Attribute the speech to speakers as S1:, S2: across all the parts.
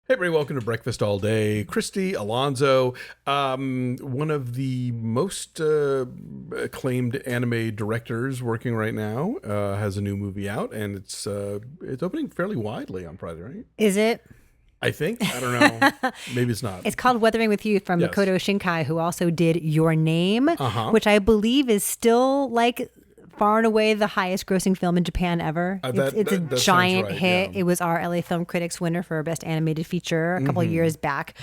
S1: Hey everybody, welcome to Breakfast All Day. Christy, Alonso, one of the most acclaimed anime directors working right now, has a new movie out, and it's opening fairly widely on Friday, right?
S2: Is it?
S1: I think. I don't know. Maybe it's not.
S2: It's called Weathering with You from
S1: Yes.
S2: Makoto Shinkai, who also did Your Name,
S1: Uh-huh.
S2: which I believe is still like far and away the highest grossing film in Japan ever. It's a
S1: that sounds
S2: giant
S1: right,
S2: hit.
S1: yeah.
S2: It was our LA Film Critics winner for Best Animated Feature a couple of years back.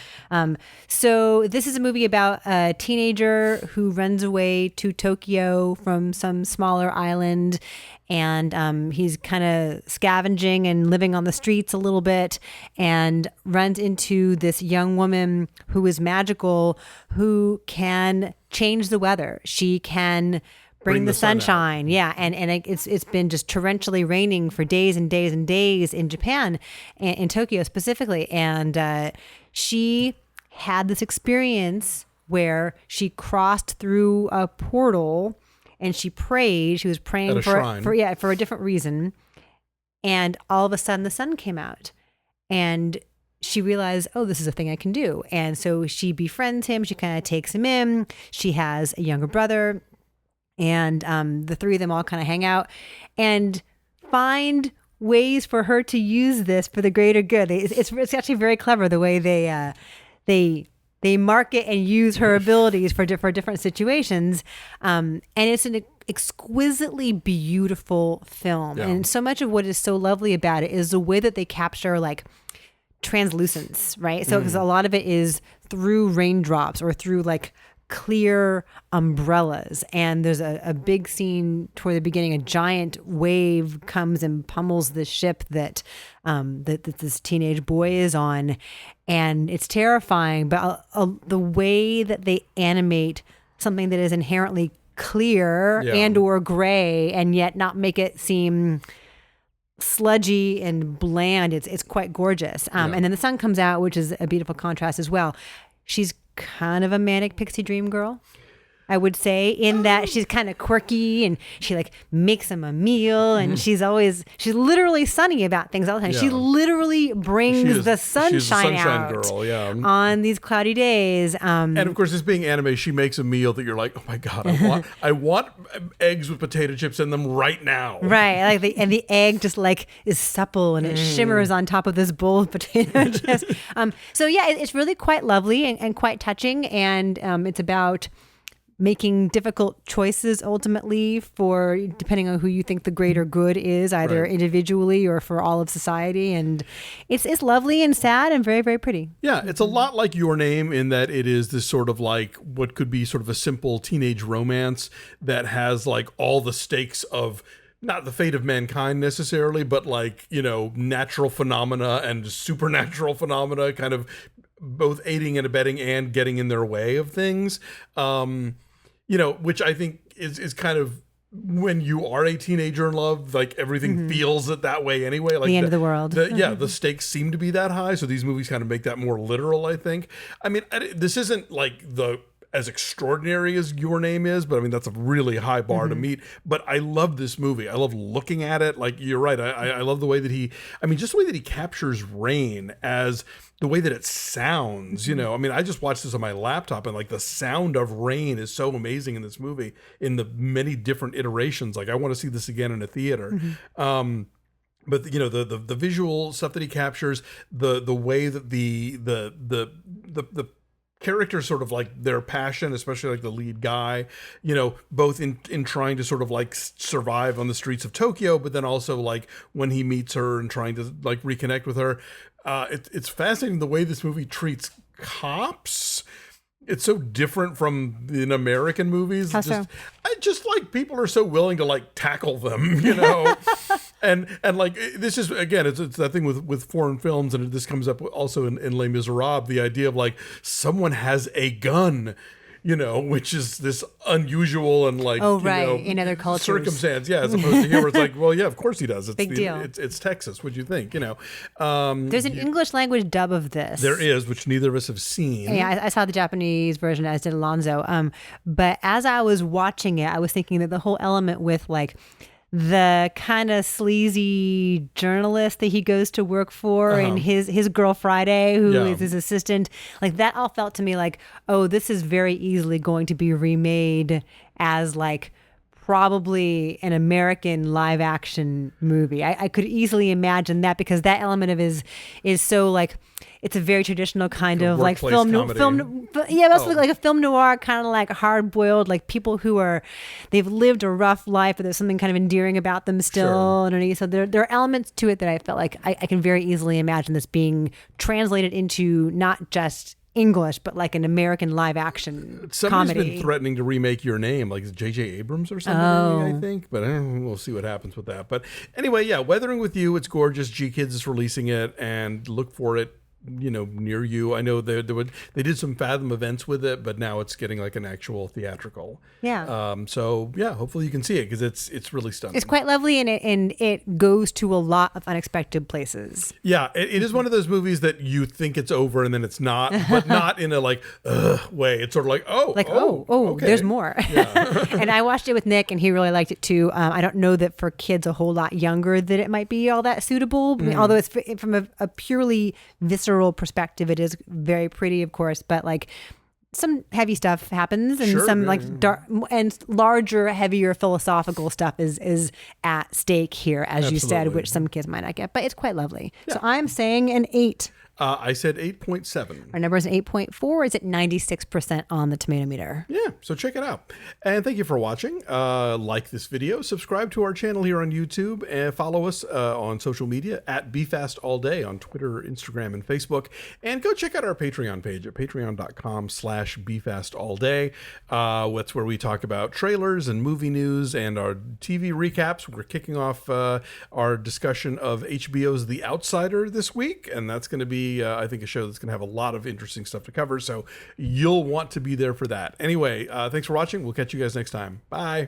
S2: So this is a movie about a teenager who runs away to Tokyo from some smaller island, and he's kind of scavenging and living on the streets a little bit, and runs into this young woman who is magical, who can change the weather. She can bring the
S1: sun out.
S2: sunshine. Yeah. And it's been just torrentially raining for days and days and days in Japan, in Tokyo specifically. And she had this experience where she crossed through a portal and she prayed. She was praying
S1: At a shrine.
S2: for a different reason. And all of a sudden the sun came out and she realized, oh, this is a thing I can do. And so she befriends him. She kind of takes him in. She has a younger brother. And the three of them all kind of hang out and find ways for her to use this for the greater good. It's actually very clever the way they market and use her abilities for different situations. And it's an exquisitely beautiful film.
S1: Yeah.
S2: And so much of what is so lovely about it is the way that they capture like translucence, right? So because a lot of it is through raindrops or through like clear umbrellas, and there's a big scene toward the beginning. A giant wave comes and pummels the ship that this teenage boy is on, and it's terrifying. But the way that they animate something that is inherently clear and or gray, and yet not make it seem sludgy and bland, it's quite gorgeous. And then the sun comes out, which is a beautiful contrast as well. She's kind of a manic pixie dream girl, I would say, in that she's kind of quirky and she like makes him a meal, and she's literally sunny about things all the time.
S1: Yeah.
S2: She literally brings the sunshine
S1: she's a sunshine
S2: out
S1: girl, yeah.
S2: on these cloudy days.
S1: And of course, this being anime, she makes a meal that you're like, oh my god, I want eggs with potato chips in them right now.
S2: Right, like the egg just like is supple and it shimmers on top of this bowl of potato chips. So yeah, it's really quite lovely and quite touching, and it's about making difficult choices ultimately for depending on who you think the greater good is, either
S1: Right.
S2: individually or for all of society. And it's lovely and sad and very, very pretty.
S1: Yeah, it's a lot like Your Name in that it is this sort of like what could be sort of a simple teenage romance that has like all the stakes of not the fate of mankind necessarily, but like, you know, natural phenomena and supernatural phenomena kind of both aiding and abetting and getting in their way of things. You know, which I think is kind of when you are a teenager in love, like everything feels it that way anyway. Like
S2: The end of the world.
S1: Yeah, the stakes seem to be that high. So these movies kind of make that more literal, I think. I mean, this isn't like as extraordinary as Your Name is, but I mean, that's a really high bar to meet. But I love this movie. I love looking at it. Like, you're right. I love the way that just the way that he captures rain as the way that it sounds, you know. I mean, I just watched this on my laptop, and like the sound of rain is so amazing in this movie in the many different iterations. Like, I want to see this again in a theater. But you know, the visual stuff that he captures, the way that the characters sort of like their passion, especially like the lead guy, you know, both in trying to sort of like survive on the streets of Tokyo, but then also like when he meets her and trying to like reconnect with her. It's fascinating the way this movie treats cops. It's so different from in American movies.
S2: How so?
S1: I just like people are so willing to like tackle them, you know. and like this is again, it's that thing with foreign films, and this comes up also in Les Miserables. The idea of like someone has a gun, you know, which is this unusual and like,
S2: Oh,
S1: you
S2: right,
S1: know,
S2: in other cultures.
S1: circumstance, yeah, as opposed to here where it's like, well, yeah, of course he does. It's
S2: Big deal.
S1: It's Texas. What'd you think? You know,
S2: There's an English language dub of this.
S1: there is, which neither of us have seen.
S2: Yeah, I saw the Japanese version, as did Alonso. But as I was watching it, I was thinking that the whole element with like the kind of sleazy journalist that he goes to work for and his girl Friday, who is his assistant. Like that all felt to me like, oh, this is very easily going to be remade as like probably an American live action movie. I could easily imagine that, because that element of is so like, it's a very traditional kind of like film, that's like a film noir, kind of like hard boiled, like people who they've lived a rough life, but there's something kind of endearing about them still underneath. So there are elements to it that I felt like I can very easily imagine this being translated into not just English, but like an American live action
S1: Somebody's
S2: comedy.
S1: been threatening to remake Your Name, like J.J. Abrams or something, I think. But we'll see what happens with that. But anyway, yeah, Weathering with You, it's gorgeous. G-Kids is releasing it, and look for it, near you. I know they did some Fathom events with it, but now it's getting like an actual theatrical.
S2: Yeah.
S1: So yeah, hopefully you can see it, because it's really stunning.
S2: It's quite lovely, and it goes to a lot of unexpected places.
S1: Yeah, it is one of those movies that you think it's over and then it's not, but not in a like way. It's sort of like okay.
S2: There's more. Yeah. And I watched it with Nick, and he really liked it too. I don't know that for kids a whole lot younger that it might be all that suitable. I mean, although it's from a purely visceral perspective, it is very pretty, of course, but like some heavy stuff happens, and like dark and larger, heavier philosophical stuff is at stake here, as you said, which some kids might not get, but it's quite lovely. Yeah. So I'm saying an 8.
S1: I said 8.7.
S2: Our number is 8.4. Is at 96% on the tomato meter.
S1: Yeah, so check it out. And thank you for watching. Like this video, subscribe to our channel here on YouTube, and follow us on social media at BeFastAllDay on Twitter, Instagram, and Facebook. And go check out our Patreon page at patreon.com/BeFastAllDay. That's where we talk about trailers and movie news and our TV recaps. We're kicking off our discussion of HBO's The Outsider this week, and that's going to be I think a show that's going to have a lot of interesting stuff to cover, so you'll want to be there for that. Anyway, thanks for watching. We'll catch you guys next time. Bye.